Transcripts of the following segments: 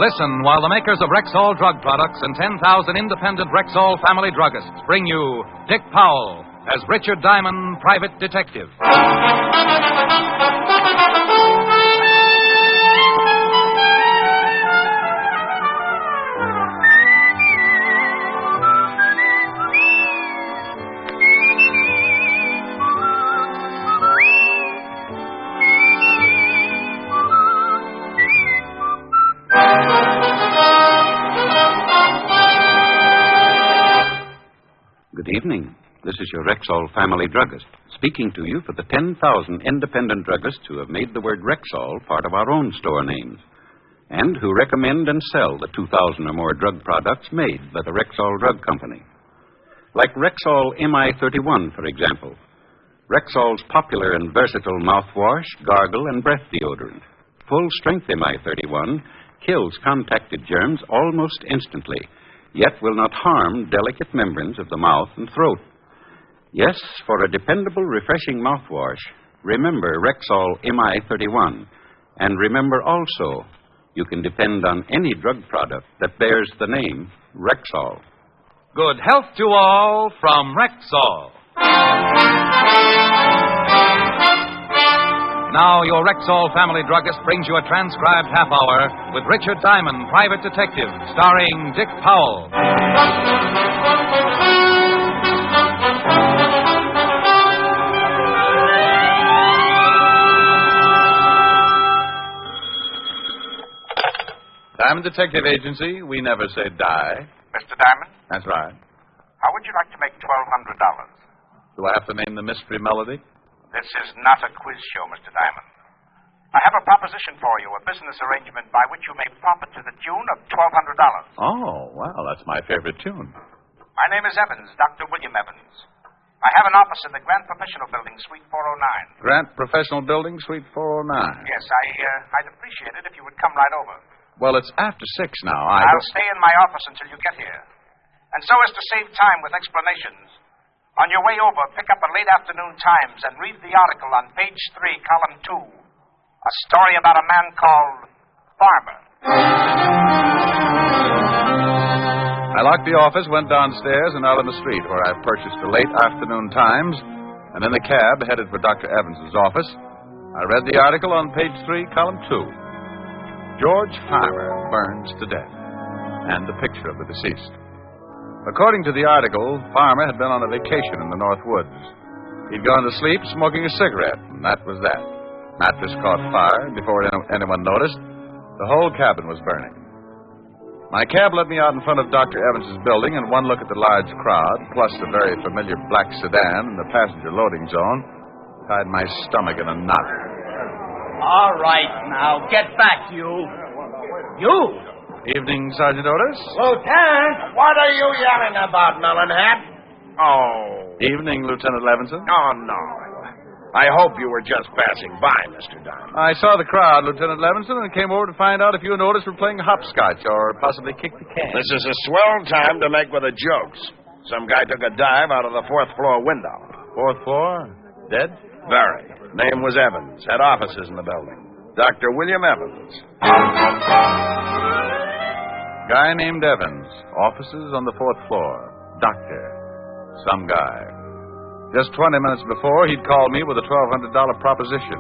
Listen while the makers of Rexall drug products and 10,000 independent Rexall family druggists bring you Dick Powell as Richard Diamond, Private Detective. Good evening. This is your Rexall family druggist, speaking to you for the 10,000 independent druggists who have made the word Rexall part of our own store names, and who recommend and sell the 2,000 or more drug products made by the Rexall Drug Company. Like Rexall MI31, for example. Rexall's popular and versatile mouthwash, gargle, and breath deodorant. Full-strength MI31 kills contacted germs almost instantly, yet will not harm delicate membranes of the mouth and throat. Yes, for a dependable, refreshing mouthwash, remember Rexall MI31. And remember also, you can depend on any drug product that bears the name Rexall. Good health to all from Rexall. Now, your Rexall family druggist brings you a transcribed half hour with Richard Diamond, Private Detective, starring Dick Powell. Diamond Detective Agency, we never say die. Mr. Diamond? That's right. How would you like to make $1,200? Do I have to name the mystery melody? This is not a quiz show, Mr. Diamond. I have a proposition for you, a business arrangement by which you may profit to the tune of $1,200. Oh, well, that's my favorite tune. My name is Evans, Dr. William Evans. I have an office in the Grant Professional Building, Suite 409. Grant Professional Building, Suite 409. Yes, I'd appreciate it if you would come right over. Well, it's after 6 now. I'll stay in my office until you get here. And so as to save time with explanations, on your way over, pick up a late afternoon Times and read the article on page 3, column 2. A story about a man called Farmer. I locked the office, went downstairs and out on the street, where I purchased the late afternoon Times, and in the cab headed for Dr. Evans's office. I read the article on page 3, column 2. George Farmer burns to death, and the picture of the deceased. According to the article, Farmer had been on a vacation in the North Woods. He'd gone to sleep smoking a cigarette, and that was that. Mattress caught fire, and before anyone noticed, the whole cabin was burning. My cab let me out in front of Dr. Evans's building, and one look at the large crowd, plus the very familiar black sedan in the passenger loading zone, tied my stomach in a knot. All right, now, get back, you. You? Evening, Sergeant Otis. Lieutenant, what are you yelling about, Melon Hat? Oh. Evening, Lieutenant Levinson. Oh, no. I hope you were just passing by, Mr. Diamond. I saw the crowd, Lieutenant Levinson, and came over to find out if you and Otis were playing hopscotch or possibly kick the can. This is a swell time to make with the jokes. Some guy took a dive out of the 4th floor window. 4th floor? Dead? Very. Name was Evans. Had offices in the building. Dr. William Evans. Guy named Evans. Offices on the 4th floor. Doctor. Some guy. Just 20 minutes before, he'd called me with a $1,200 proposition.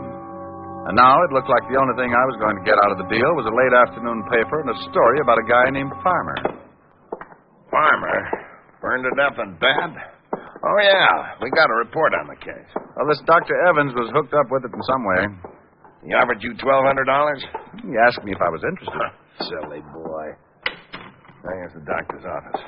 And now it looked like the only thing I was going to get out of the deal was a late afternoon paper and a story about a guy named Farmer. Farmer? Burned to death and bad? Oh, yeah. We got a report on the case. Well, this Dr. Evans was hooked up with it in some way. He offered you $1,200? He asked me if I was interested. Silly boy. There's the doctor's office.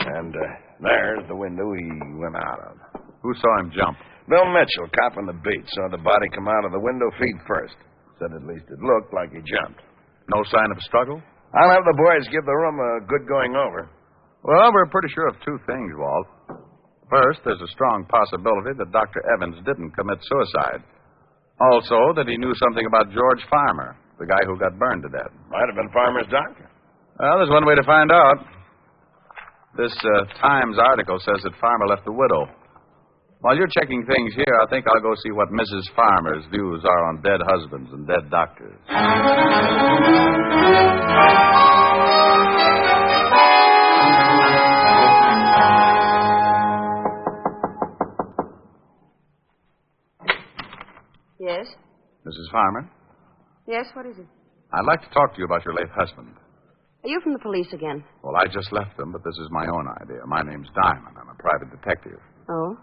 And there's the window he went out of. Who saw him jump? Bill Mitchell, cop on the beat, saw the body come out of the window feet first. Said at least it looked like he jumped. No sign of a struggle? I'll have the boys give the room a good going over. Well, we're pretty sure of two things, Walt. First, there's a strong possibility that Dr. Evans didn't commit suicide. Also, that he knew something about George Farmer, the guy who got burned to death. Might have been Farmer's doctor. Well, there's one way to find out. This Times article says that Farmer left a widow. While you're checking things here, I think I'll go see what Mrs. Farmer's views are on dead husbands and dead doctors. Yes? Mrs. Farmer, Yes, what is it? I'd like to talk to you about your late husband. Are you from the police again? Well, I just left them, but this is my own idea. My name's Diamond. I'm a private detective. Oh?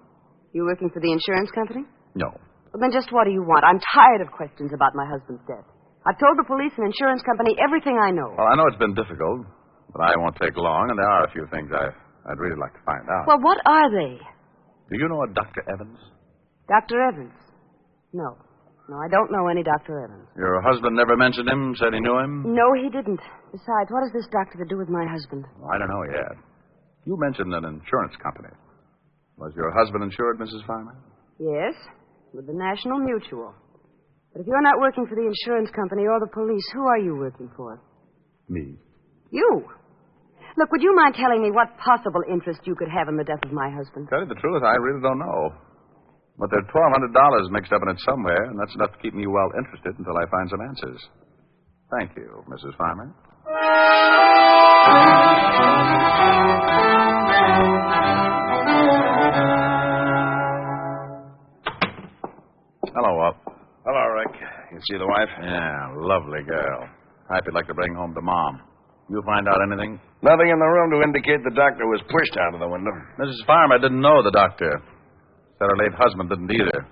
You working for the insurance company? No. Well, then just what do you want? I'm tired of questions about my husband's death. I've told the police and insurance company everything I know. Well, I know it's been difficult, but I won't take long, and there are a few things I'd really like to find out. Well, what are they? Do you know a Dr. Evans? Dr. Evans? No. No, I don't know any Dr. Evans. Your husband never mentioned him, said he knew him? No, he didn't. Besides, what has this doctor to do with my husband? Well, I don't know yet. You mentioned an insurance company. Was your husband insured, Mrs. Farmer? Yes, with the National Mutual. But if you're not working for the insurance company or the police, who are you working for? Me. You. Look, would you mind telling me what possible interest you could have in the death of my husband? Tell you the truth, I really don't know. But there's $1,200 mixed up in it somewhere, and that's enough to keep me well interested until I find some answers. Thank you, Mrs. Farmer. Hello, Walt. Hello, Rick. You see the wife? Yeah, lovely girl. Type you'd like to bring home to Mom. You find out anything? Nothing in the room to indicate the doctor was pushed out of the window. Mrs. Farmer didn't know the doctor. Said her late husband didn't either.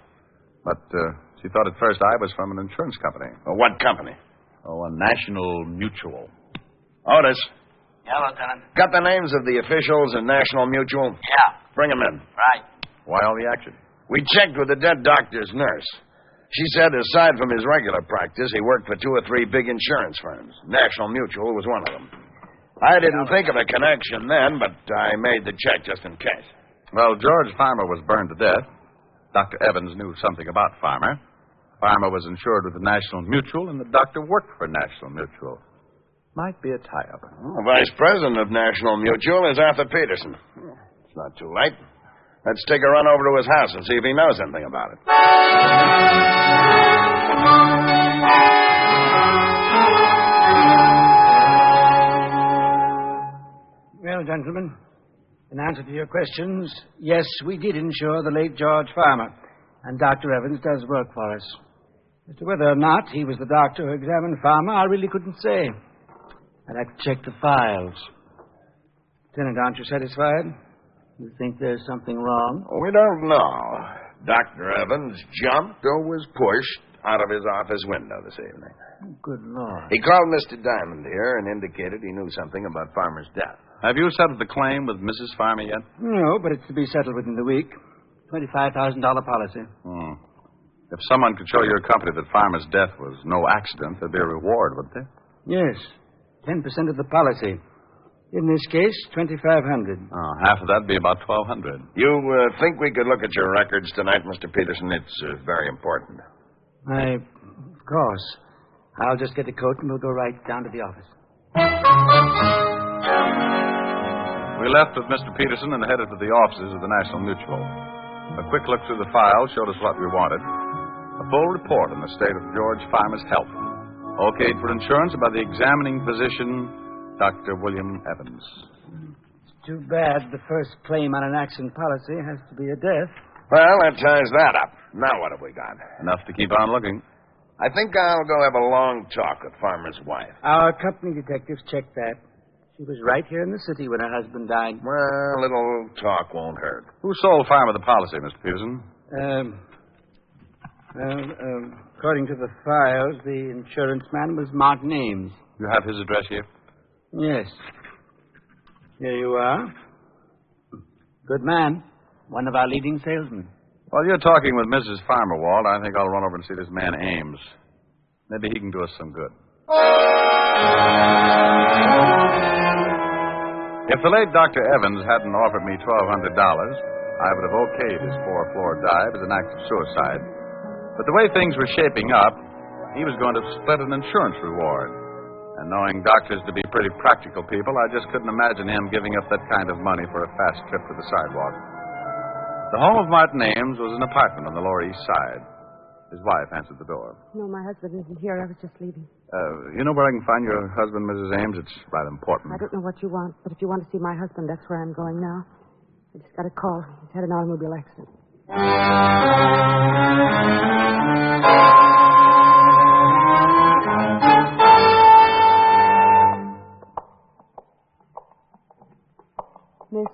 But she thought at first I was from an insurance company. Well, what company? Oh, a National Mutual. Otis. Yeah, Lieutenant. Got the names of the officials in National Mutual? Yeah. Bring them in. Right. Why all the action? We checked with the dead doctor's nurse. She said aside from his regular practice, he worked for 2 or 3 big insurance firms. National Mutual was one of them. I didn't think of a connection then, but I made the check just in case. Well, George Farmer was burned to death. Dr. Evans knew something about Farmer. Farmer was insured with the National Mutual, and the doctor worked for National Mutual. Might be a tie-up. Well, Vice President of National Mutual is Arthur Peterson. It's not too late. Let's take a run over to his house and see if he knows anything about it. Well, gentlemen, in answer to your questions, yes, we did insure the late George Farmer, and Dr. Evans does work for us. As to whether or not he was the doctor who examined Farmer, I really couldn't say. I'd have to check the files. Lieutenant, aren't you satisfied? You think there's something wrong? We don't know. Dr. Evans jumped or was pushed out of his office window this evening. Oh, good Lord. He called Mr. Diamond here and indicated he knew something about Farmer's death. Have you settled the claim with Mrs. Farmer yet? No, but it's to be settled within the week. $25,000 policy. If someone could show your company that Farmer's death was no accident, there'd be a reward, wouldn't there? Yes, 10% of the policy. In this case, $2,500. Oh, half of that'd be about $1,200. You think we could look at your records tonight, Mr. Peterson? It's very important. Of course. I'll just get a coat and we'll go right down to the office. We left with Mr. Peterson and headed to the offices of the National Mutual. A quick look through the file showed us what we wanted. A full report on the state of George Farmer's health. Okayed for insurance by the examining physician, Dr. William Evans. It's too bad the first claim on an accident policy has to be a death. Well, that ties that up. Now what have we got? Enough to keep on looking. I think I'll go have a long talk with Farmer's wife. Our company detectives checked that. She was right here in the city when her husband died. Well, a little talk won't hurt. Who sold Farmer the policy, Mr. Peterson? According to the files, the insurance man was Mark Names. You have his address here? Yes. Here you are. Good man. One of our leading salesmen. While you're talking with Mrs. Farmer, Walt, I think I'll run over and see this man Ames. Maybe he can do us some good. If the late Dr. Evans hadn't offered me $1,200, I would have okayed his 4-floor dive as an act of suicide. But the way things were shaping up, he was going to split an insurance reward. And knowing doctors to be pretty practical people, I just couldn't imagine him giving up that kind of money for a fast trip to the sidewalk. The home of Martin Ames was an apartment on the Lower East Side. His wife answered the door. No, my husband isn't here. I was just leaving. You know where I can find your husband, Mrs. Ames? It's rather important. I don't know what you want, but if you want to see my husband, that's where I'm going now. I just got a call. He's had an automobile accident. Miss?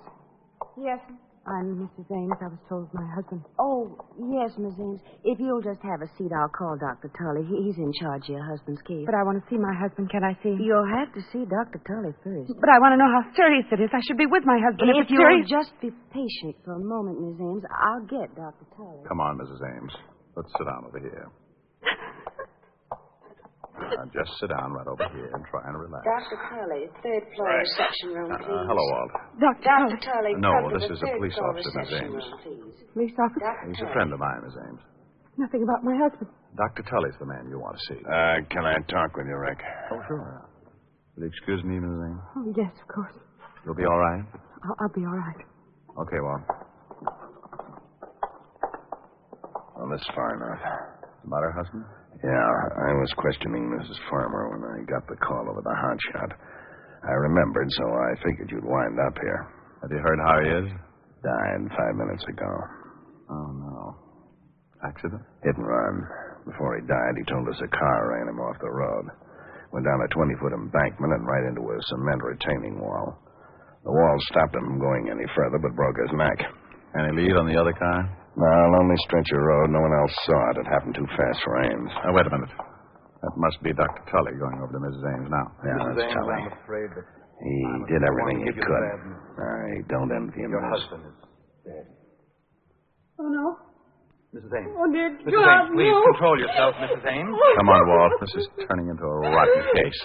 Yes. I'm Mrs. Ames. I was told my husband. Oh, yes, Miss Ames. If you'll just have a seat, I'll call Dr. Tully. He's in charge of your husband's case. But I want to see my husband. Can I see him? You'll have to see Dr. Tully first. But I want to know how serious it is. I should be with my husband. If you'll just be patient for a moment, Miss Ames, I'll get Dr. Tully. Come on, Mrs. Ames. Let's sit down over here. Just sit down right over here and try and relax. Dr. Tully, third floor reception room, please. Hello, Walt. Dr. Tully, No, come to this the is a third police floor officer, Miss reception Ames. room, please. Police officer? He's a friend of mine, Miss Ames. Nothing about my husband. Dr. Tully's the man you want to see. Can I talk with you, Rick? Oh, sure. Will you excuse me, Mrs. Ames? Oh, yes, of course. You'll be all right? I'll be all right. Okay, Walt. Well, this is far enough. About her husband? Yeah, I was questioning Mrs. Farmer when I got the call over the hotshot. I remembered, so I figured you'd wind up here. Have you heard how he is? Died 5 minutes ago. Oh, no. Accident? Hit and run. Before he died, he told us a car ran him off the road. Went down a 20-foot embankment and right into a cement retaining wall. The wall stopped him from going any further, but broke his neck. Any lead on the other car? No, lonely stretch of road. No one else saw it. It happened too fast for Ames. Now, wait a minute. That must be Dr. Tully going over to Mrs. Ames now. Yeah, that's Tully. I'm afraid that He did everything he could. I don't envy him. your husband is dead. Oh, no. Mrs. Ames. Oh, dear Mrs. Ames, please control yourself, Mrs. Ames. Come on, Walt. This is turning into a rotten case.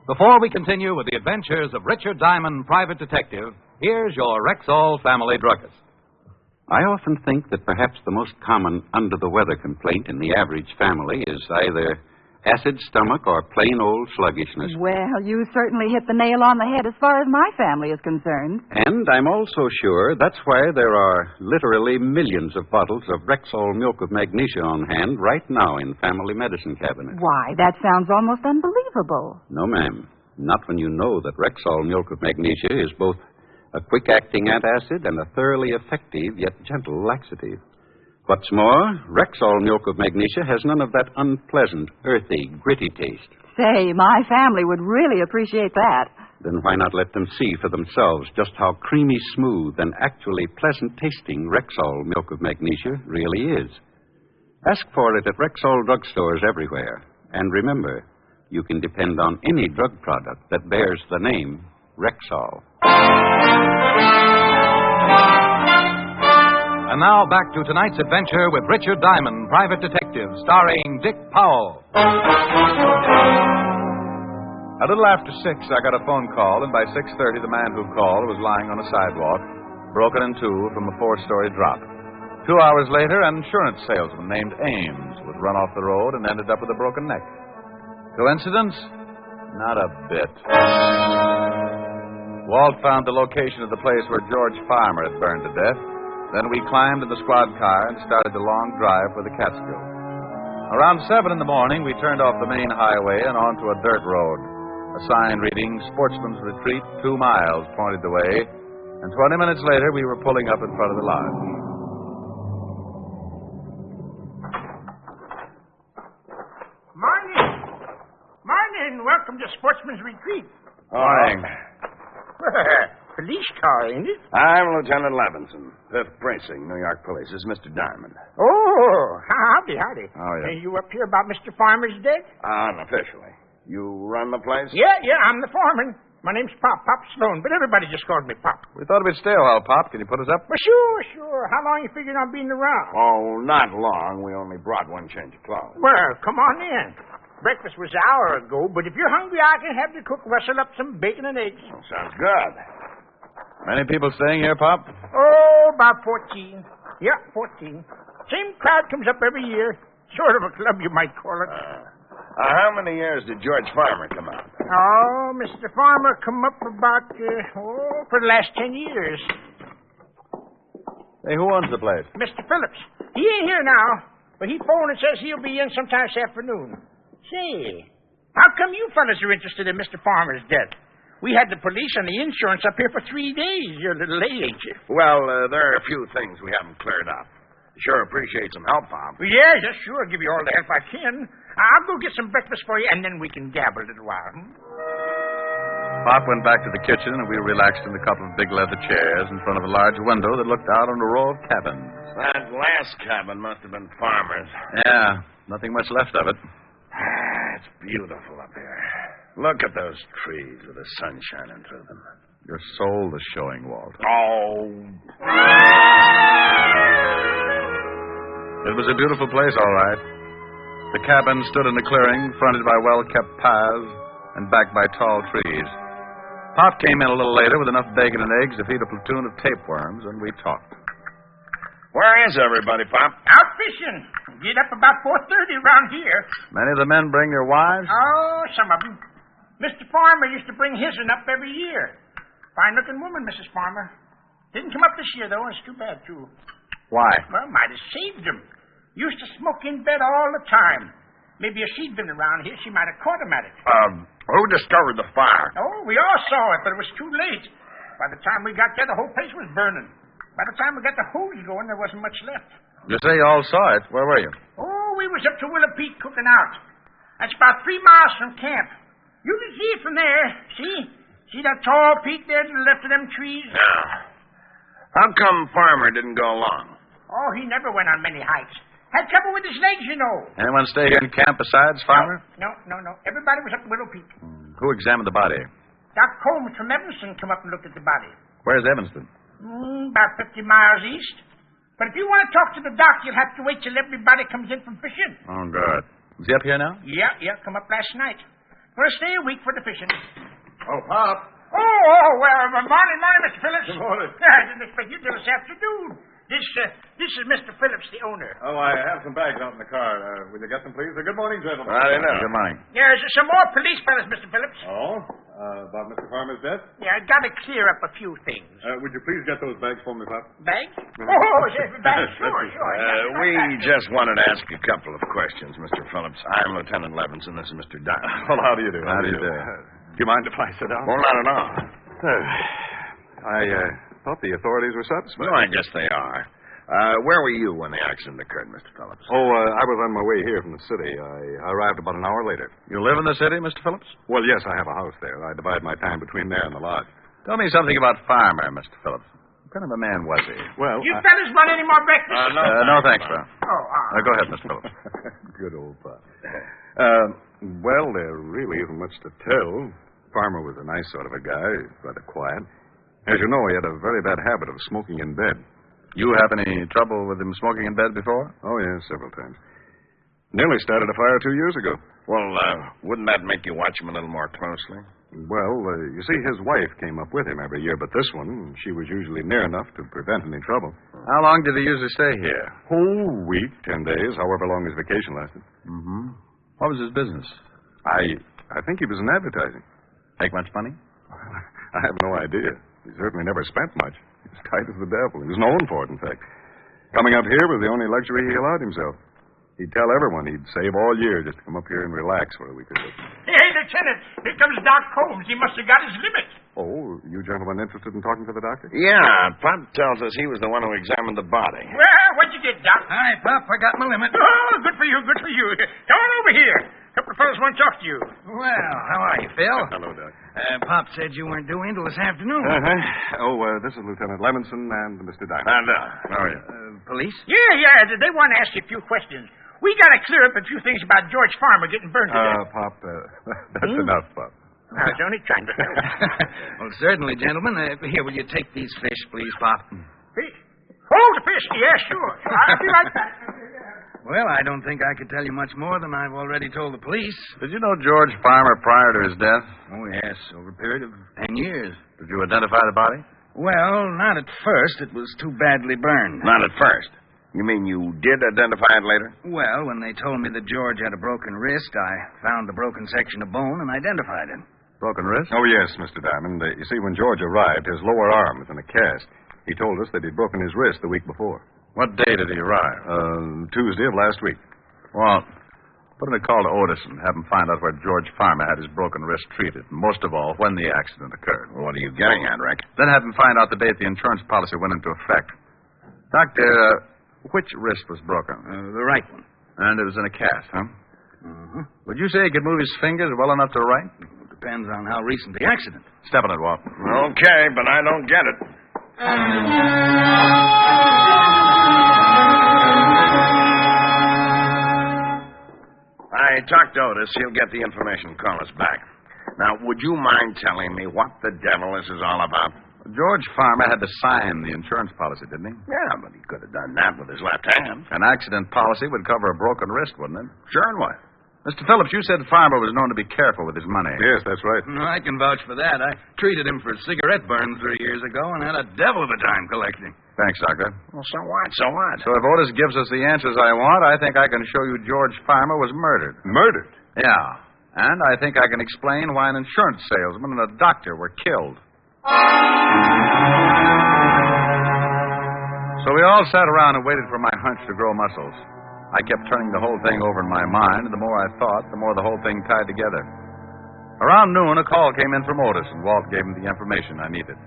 Before we continue with the adventures of Richard Diamond, Private Detective, here's your Rexall Family Druggist. I often think that perhaps the most common under-the-weather complaint in the average family is either acid stomach or plain old sluggishness. Well, you certainly hit the nail on the head as far as my family is concerned. And I'm also sure that's why there are literally millions of bottles of Rexall milk of magnesia on hand right now in family medicine cabinets. Why, that sounds almost unbelievable. No, ma'am. Not when you know that Rexall milk of magnesia is both a quick-acting antacid and a thoroughly effective yet gentle laxative. What's more, Rexall milk of magnesia has none of that unpleasant, earthy, gritty taste. Say, my family would really appreciate that. Then why not let them see for themselves just how creamy smooth and actually pleasant-tasting Rexall milk of magnesia really is? Ask for it at Rexall drugstores everywhere. And remember, you can depend on any drug product that bears the name Rexall. And now back to tonight's adventure with Richard Diamond, Private Detective, starring Dick Powell. A little after 6, I got a phone call, and by 6:30, the man who called was lying on a sidewalk, broken in two from a 4-story drop. 2 hours later, an insurance salesman named Ames was run off the road and ended up with a broken neck. Coincidence? Not a bit. Walt found the location of the place where George Farmer had burned to death. Then we climbed in the squad car and started the long drive for the Catskills. Around 7 in the morning, we turned off the main highway and onto a dirt road. A sign reading Sportsman's Retreat, 2 miles, pointed the way. And 20 minutes later, we were pulling up in front of the lodge. Morning. Welcome to Sportsman's Retreat. Morning. Police car, ain't it? I'm Lieutenant Levinson, 5th Precinct, New York Police. This is Mr. Diamond. Oh, howdy. Oh, yeah. You up here about Mr. Farmer's death? Unofficially. You run the place? Yeah, I'm the foreman. My name's Pop Sloan, but everybody just calls me Pop. We thought it'd be stale, how, Pop? Can you put us up? Well, sure. How long you figuring on being around? Oh, not long. We only brought one change of clothes. Well, come on in. Breakfast was an hour ago, but if you're hungry, I can have the cook rustle up some bacon and eggs. Oh, sounds good. Many people staying here, Pop? Oh, about 14. Yeah, 14. Same crowd comes up every year. Sort of a club, you might call it. How many years did George Farmer come out? Oh, Mr. Farmer come up about, for the last 10 years. Hey, who owns the place? Mr. Phillips. He ain't here now, but he phoned and says he'll be in sometime this afternoon. Say, how come you fellas are interested in Mr. Farmer's death? We had the police and the insurance up here for 3 days. You're a little late, ain't you? Well, there are a few things we haven't cleared up. Sure appreciate some help, Pop. Well, yeah, sure. I'll give you all the help I can. I'll go get some breakfast for you, and then we can gabble a little while. Pop went back to the kitchen, and we relaxed in a couple of big leather chairs in front of a large window that looked out on a row of cabins. That last cabin must have been Farmer's. Yeah, nothing much left of it. It's beautiful up here. Look at those trees with the sun shining through them. Your soul is showing, Walt. Oh. It was a beautiful place, all right. The cabin stood in a clearing, fronted by well-kept paths and backed by tall trees. Pop came in a little later with enough bacon and eggs to feed a platoon of tapeworms, and we talked. Where is everybody, Pop? Out fishing. Get up about 4:30 around here. Many of the men bring their wives? Oh, some of them. Mr. Farmer used to bring his up every year. Fine-looking woman, Mrs. Farmer. Didn't come up this year, though. It's too bad, too. Why? Well, might have saved him. Used to smoke in bed all the time. Maybe if she'd been around here, she might have caught him at it. Who discovered the fire? Oh, we all saw it, but it was too late. By the time we got there, the whole place was burning. By the time we got the hose going, there wasn't much left. You say you all saw it. Where were you? Oh, we was up to Willow Peak cooking out. That's about 3 miles from camp. You can see it from there. See? See that tall peak there to the left of them trees? Yeah. How come Farmer didn't go along? Oh, he never went on many hikes. Had trouble with his legs, you know. Anyone stay here in camp besides Farmer? No. Everybody was up at Willow Peak. Who examined the body? Doc Combs from Evanston come up and looked at the body. Where's Evanston? About 50 miles east. But if you want to talk to the doc, you'll have to wait till everybody comes in from fishing. Oh, good. Is he up here now? Yeah. Come up last night. Gonna stay a week for the fishing. Oh, Pop. Well, morning, Mr. Phillips. Good morning. I didn't expect you till this afternoon. This is Mr. Phillips, the owner. Oh, I have some bags out in the car. Will you get them, please? Good morning, gentlemen. I don't know. Good morning. There's some more police fellas, Mr. Phillips. Oh? About Mr. Farmer's death? Yeah, I gotta clear up a few things. Would you please get those bags for me, Pop? Bags? Oh, bags, sure. We just wanted to ask you a couple of questions, Mr. Phillips. I'm Lieutenant Levinson. This is Mr. Diamond. Well, how do you do? How do you do? Do you mind if I sit down? Well, not at all. I thought the authorities were satisfied. No, I guess they are. Where were you when the accident occurred, Mr. Phillips? Oh, I was on my way here from the city. I arrived about an hour later. You live in the city, Mr. Phillips? Well, yes, I have a house there. I divide my time between there and the lodge. Tell me something about Farmer, Mr. Phillips. What kind of a man was he? Well, You fellas want any more breakfast? No, thanks, sir. Oh, Go ahead, Mr. Phillips. Good old Pop. Well, there really isn't much to tell. Farmer was a nice sort of a guy, rather quiet. As you know, he had a very bad habit of smoking in bed. You have any trouble with him smoking in bed before? Oh, yes, several times. Nearly started a fire 2 years ago. Well, wouldn't that make you watch him a little more closely? Well, you see, his wife came up with him every year, but this one, she was usually near enough to prevent any trouble. How long did he usually stay here? Whole week, 10 days, however long his vacation lasted. Mm-hmm. What was his business? I think he was in advertising. Make much money? I have no idea. He certainly never spent much. He was tight as the devil. He was known for it, in fact. Coming up here was the only luxury he allowed himself. He'd tell everyone he'd save all year just to come up here and relax for a week or two. Hey, Lieutenant, here comes Doc Combs. He must have got his limit. Oh, you gentlemen interested in talking to the doctor? Yeah, Pop tells us he was the one who examined the body. Well, what'd you get, Doc? Hi, Pop. I got my limit. Oh, good for you. Come on over here. A couple of fellas want to talk to you. Well, how are you, Phil? Hello, Doc. Pop said you weren't due in till this afternoon. Uh-huh. Oh, this is Lieutenant Levinson and Mr. Diamond. How are you? Police? Yeah. They want to ask you a few questions. We got to clear up a few things about George Farmer getting burned to death. Pop, that's enough, Pop. I was only trying to help. Well, certainly, gentlemen. Here, will you take these fish, please, Pop? Fish? Oh, the fish. Yeah, sure. I'll be right back. Well, I don't think I could tell you much more than I've already told the police. Did you know George Farmer prior to his death? Oh, yes, over a period of 10 years. Did you identify the body? Well, not at first. It was too badly burned. Not at first. You mean you did identify it later? Well, when they told me that George had a broken wrist, I found the broken section of bone and identified it. Broken wrist? Oh, yes, Mr. Diamond. You see, when George arrived, his lower arm was in a cast. He told us that he'd broken his wrist the week before. What day did he arrive? Tuesday of last week. Well, put in a call to Otis and have him find out where George Farmer had his broken wrist treated. And most of all, when the accident occurred. Well, what are you getting at, Rick? Then have him find out the date the insurance policy went into effect. Doctor, which wrist was broken? The right one. And it was in a cast, huh? Mm-hmm. Would you say he could move his fingers well enough to write? Depends on how recent the accident. Step on it, Walt. Okay, but I don't get it. I talked to Otis. He'll get the information. Call us back. Now, would you mind telling me what the devil this is all about? George Farmer had to sign the insurance policy, didn't he? Yeah, but he could have done that with his left hand. An accident policy would cover a broken wrist, wouldn't it? Sure, and what? Mr. Phillips, you said Farmer was known to be careful with his money. Yes, that's right. I can vouch for that. I treated him for a cigarette burn 3 years ago and had a devil of a time collecting. Thanks, Doctor. Well, so what? So what? So if Otis gives us the answers I want, I think I can show you George Farmer was murdered. Murdered? Yeah. And I think I can explain why an insurance salesman and a doctor were killed. So we all sat around and waited for my hunch to grow muscles. I kept turning the whole thing over in my mind, and the more I thought, the more the whole thing tied together. Around noon, a call came in from Otis, and Walt gave him the information I needed.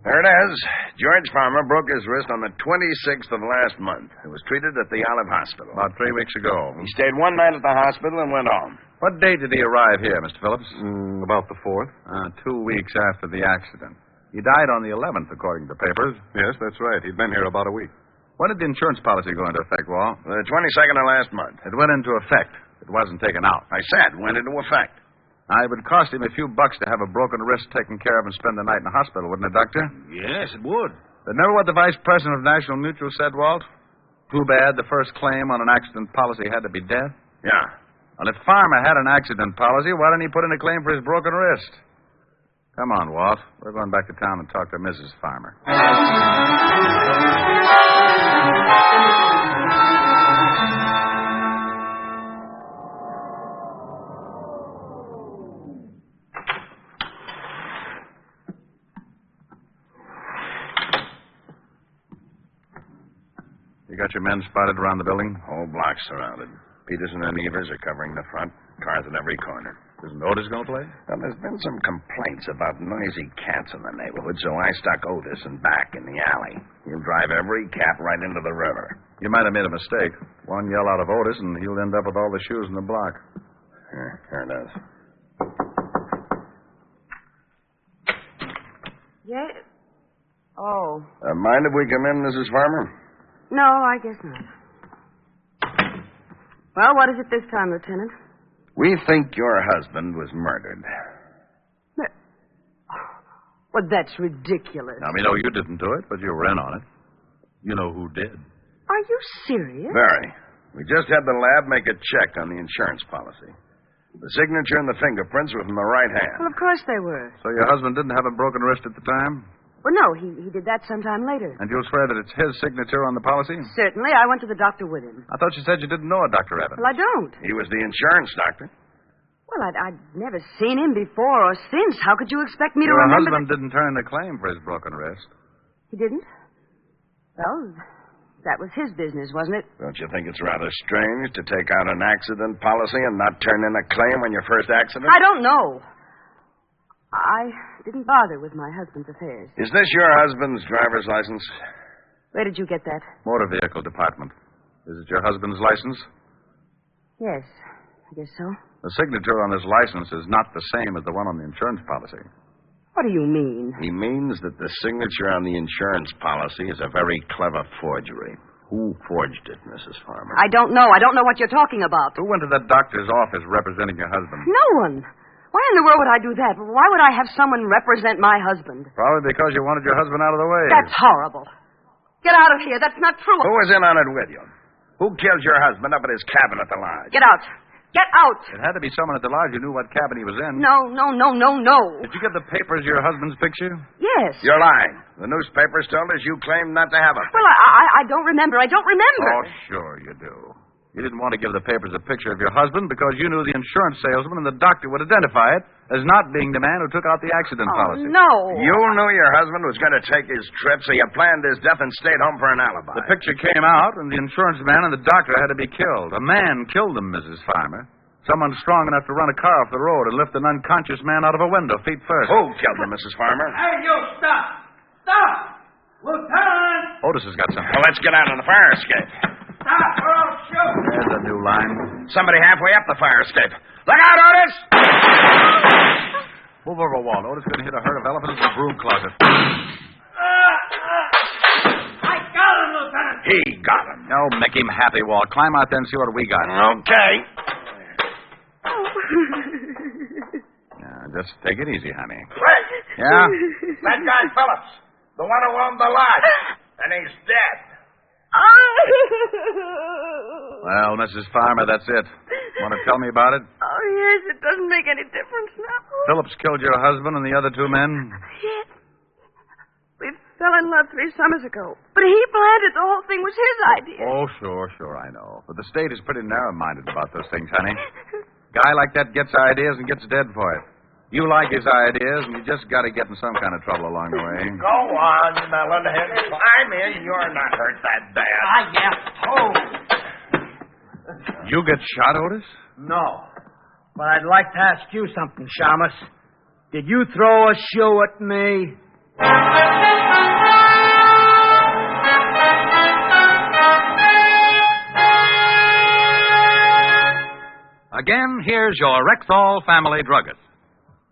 There it is. George Farmer broke his wrist on the 26th of last month. He was treated at the Olive Hospital. About 3 weeks ago. He stayed one night at the hospital and went home. What date did he arrive here, Mr. Phillips? About the 4th. 2 weeks after the accident. He died on the 11th, according to the papers. Yes, that's right. He'd been here about a week. When did the insurance policy go into effect, Walt? The 22nd of last month. It went into effect. It wasn't taken out. I said went into effect. It would cost him a few bucks to have a broken wrist taken care of and spend the night in the hospital, wouldn't it, Doctor? Yes, it would. Remember what the vice president of National Mutual said, Walt? Too bad the first claim on an accident policy had to be death. Yeah. Well, if Farmer had an accident policy, why didn't he put in a claim for his broken wrist? Come on, Walt. We're going back to town and talk to Mrs. Farmer. You got your men spotted around the building? Whole block surrounded. Peterson and Evers are covering the front. Cars at every corner. Isn't Otis going to play? Well, there's been some complaints about noisy cats in the neighborhood, so I stuck Otis in back in the alley. He'll drive every cat right into the river. You might have made a mistake. One yell out of Otis, and he'll end up with all the shoes in the block. Here it is. Yeah? Oh. Mind if we come in, Mrs. Farmer? No, I guess not. Well, what is it this time, Lieutenant? We think your husband was murdered. Well, that's ridiculous. Now, we know you didn't do it, but you were in on it. You know who did. Are you serious? Very. We just had the lab make a check on the insurance policy. The signature and the fingerprints were from the right hand. Well, of course they were. So your husband didn't have a broken wrist at the time? Well, no, he did that sometime later. And you'll swear that it's his signature on the policy? Certainly. I went to the doctor with him. I thought you said you didn't know a Dr. Evans. Well, I don't. He was the insurance doctor. Well, I'd never seen him before or since. How could you expect me to Your remember husband didn't turn in a claim for his broken wrist. He didn't? Well, that was his business, wasn't it? Don't you think it's rather strange to take out an accident policy and not turn in a claim on your first accident? I don't know. I didn't bother with my husband's affairs. Is this your husband's driver's license? Where did you get that? Motor Vehicle Department. Is it your husband's license? Yes, I guess so. The signature on his license is not the same as the one on the insurance policy. What do you mean? He means that the signature on the insurance policy is a very clever forgery. Who forged it, Mrs. Farmer? I don't know. I don't know what you're talking about. Who went to that doctor's office representing your husband? No one. Why in the world would I do that? Why would I have someone represent my husband? Probably because you wanted your husband out of the way. That's horrible. Get out of here. That's not true. Who was in on it with you? Who killed your husband up at his cabin at the lodge? Get out. Get out. It had to be someone at the lodge who knew what cabin he was in. No. Did you give the papers your husband's picture? Yes. You're lying. The newspapers told us you claimed not to have it. Well, I don't remember. I don't remember. Oh, sure you do. You didn't want to give the papers a picture of your husband because you knew the insurance salesman and the doctor would identify it as not being the man who took out the accident policy. No. You knew your husband was going to take his trip, so you planned his death and stayed home for an alibi. The picture came out, and the insurance man and the doctor had to be killed. A man killed them, Mrs. Farmer. Someone strong enough to run a car off the road and lift an unconscious man out of a window, feet first. Who killed him, Mrs. Farmer? Hey, you, stop! Stop! Lieutenant! Otis has got something. Well, let's get out on the fire escape. Stop or I'll shoot! There's a new line. Somebody halfway up the fire escape. Look out, Otis! Move over a wall. Otis is going to hit a herd of elephants in the broom closet. I got him, Lieutenant! He got him. No, make him happy, Walt. Climb out there and see what we got. Okay. Now, just take it easy, honey. Quick! Yeah? That guy Phillips, the one who owned the lodge, and he's dead. Well, Mrs. Farmer, that's it. Want to tell me about it? Oh, yes, it doesn't make any difference now. Phillips killed your husband and the other two men? Yes. We fell in love 3 summers ago. But he planned it. The whole thing was his idea. Oh, sure, I know. But the state is pretty narrow-minded about those things, honey. Guy like that gets ideas and gets dead for it. You like his ideas, and you just got to get in some kind of trouble along the way. Go on, Melonhead. Climb in. You're not hurt that bad. I am told. You get shot, Otis? No. But I'd like to ask you something, Shamus. Did you throw a shoe at me? Again, here's your Rexall family druggist.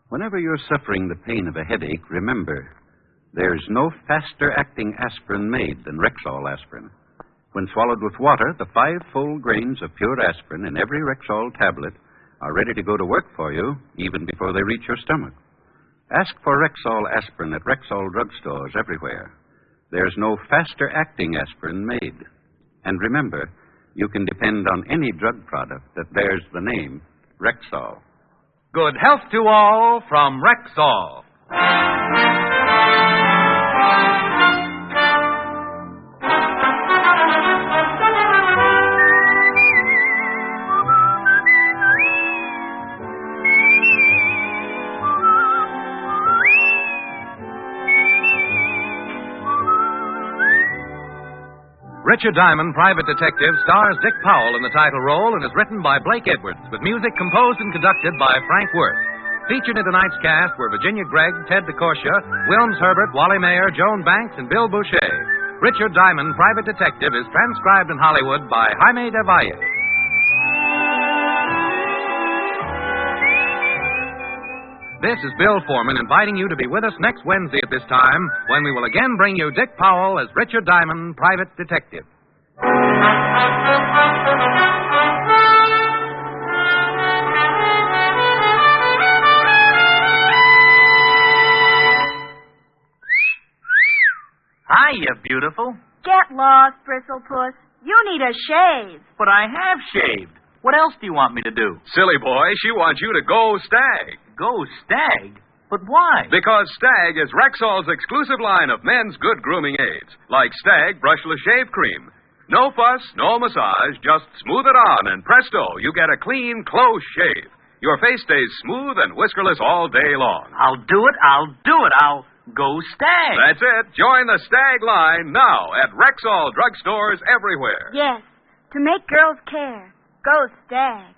Whenever you're suffering the pain of a headache, remember, there's no faster-acting aspirin made than Rexall aspirin. When swallowed with water, the 5 full grains of pure aspirin in every Rexall tablet are ready to go to work for you even before they reach your stomach. Ask for Rexall aspirin at Rexall drugstores everywhere. There's no faster-acting aspirin made. And remember, you can depend on any drug product that bears the name Rexall. Good health to all from Rexall. Richard Diamond, Private Detective, stars Dick Powell in the title role and is written by Blake Edwards, with music composed and conducted by Frank Worth. Featured in tonight's cast were Virginia Gregg, Ted DeCorsia, Wilms Herbert, Wally Mayer, Joan Banks, and Bill Boucher. Richard Diamond, Private Detective, is transcribed in Hollywood by Jaime de Valle. This is Bill Foreman inviting you to be with us next Wednesday at this time when we will again bring you Dick Powell as Richard Diamond, Private Detective. Hiya, beautiful. Get lost, Bristlepuss. You need a shave. But I have shaved. What else do you want me to do? Silly boy, she wants you to go Stag. Go Stag? But why? Because Stag is Rexall's exclusive line of men's good grooming aids, like Stag Brushless Shave Cream. No fuss, no massage, just smooth it on, and presto, you get a clean, close shave. Your face stays smooth and whiskerless all day long. I'll do it. I'll go Stag. That's it. Join the Stag line now at Rexall drugstores everywhere. Yes, to make girls care. Go Stag.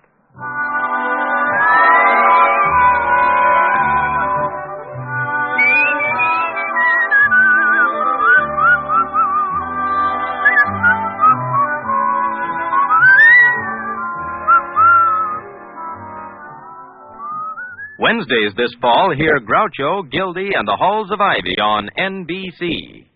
Wednesdays this fall, hear Groucho, Gildy, and the Halls of Ivy on NBC.